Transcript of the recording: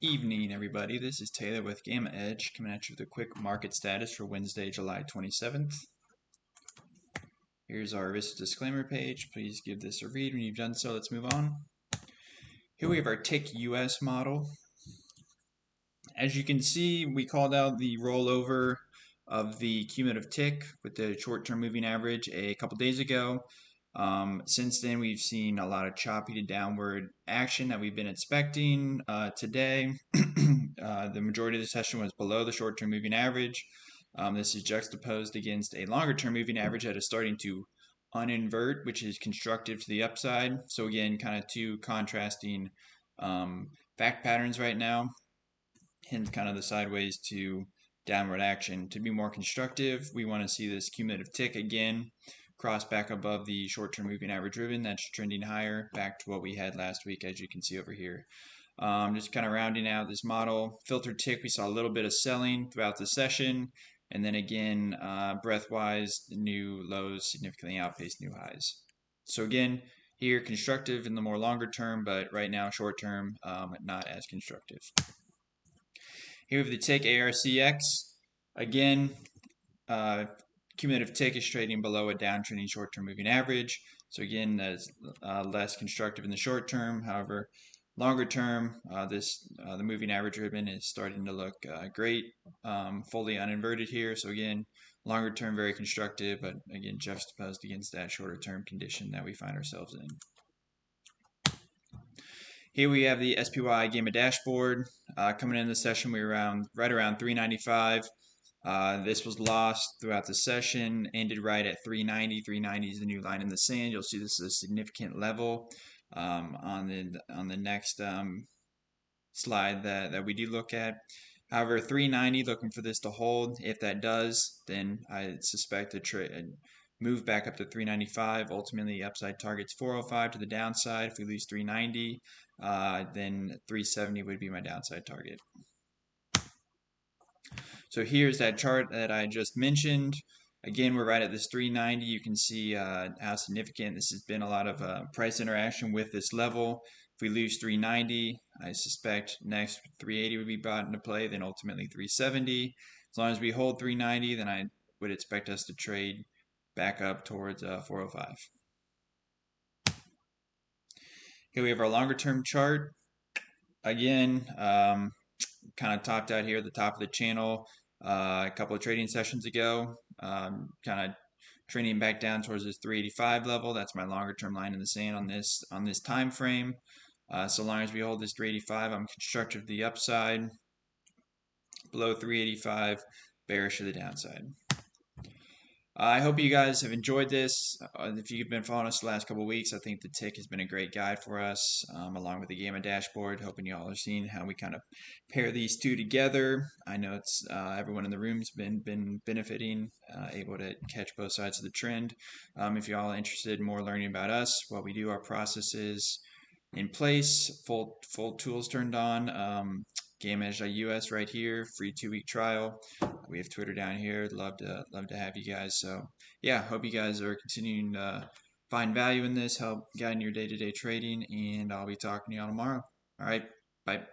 Evening, everybody. This is Taylor with Gamma Edge coming at you with a quick market status for Wednesday, July 27th. Here's our risk disclaimer page. Please give this a read when you've done so. Let's move on. Here we have our Tick US model. As you can see, we called out the rollover of the cumulative tick with the short-term moving average a couple days ago. Since then, we've seen a lot of choppy to downward action that we've been expecting. Today, the majority of the session was below the short-term moving average. This is juxtaposed against a longer-term moving average that is starting to uninvert, which is constructive to the upside. So again, kind of two contrasting fact patterns right now. Hence, kind of the sideways to downward action. To be more constructive, we want to see this cumulative tick again cross back above the short-term moving average ribbon that's trending higher back to what we had last week, as you can see over here. Just kind of rounding out this model. Filtered tick, we saw a little bit of selling throughout the session, and then again, breadth-wise, the new lows significantly outpaced new highs. So again, here constructive in the more longer term, but right now short term, not as constructive. Here we have the tick ARCX. Again, cumulative tick is trading below a downtrending short-term moving average. So again, that's less constructive in the short term. However, longer term, the moving average ribbon is starting to look great, fully uninverted here. So again, longer term very constructive, but again juxtaposed against that shorter term condition that we find ourselves in. Here we have the SPY Gamma dashboard. Coming in the session, we were right around 395. This was lost throughout the session, ended right at 390. 390 is the new line in the sand. You'll see this is a significant level on the next slide that we do look at. However, 390, looking for this to hold. If that does, then I suspect a move back up to 395. Ultimately, upside target's 405 to the downside. If we lose 390, then 370 would be my downside target. So here's that chart that I just mentioned. Again, we're right at this 390. You can see how significant this has been. A lot of price interaction with this level. If we lose 390, I suspect next 380 would be brought into play, then ultimately 370. As long as we hold 390, then I would expect us to trade back up towards 405. Here we have our longer term chart. Again, kind of topped out here at the top of the channel a couple of trading sessions ago, kind of trending back down towards this 385 level. That's my longer term line in the sand on this time frame. So long as we hold this 385, I'm constructive to the upside. Below 385, bearish to the downside. I hope you guys have enjoyed this. If you've been following us the last couple of weeks, I think the tick has been a great guide for us, along with the Gamma dashboard. Hoping you all are seeing how we kind of pair these two together. I know it's everyone in the room's been benefiting, able to catch both sides of the trend. If you all are interested in more learning about us, what we do, our processes in place, full tools turned on. GammaEdge.us right here, free 2-week trial. We have Twitter down here. Love to have you guys. So yeah, hope you guys are continuing to find value in this, help guiding your day-to-day trading, and I'll be talking to you all tomorrow. All right, bye.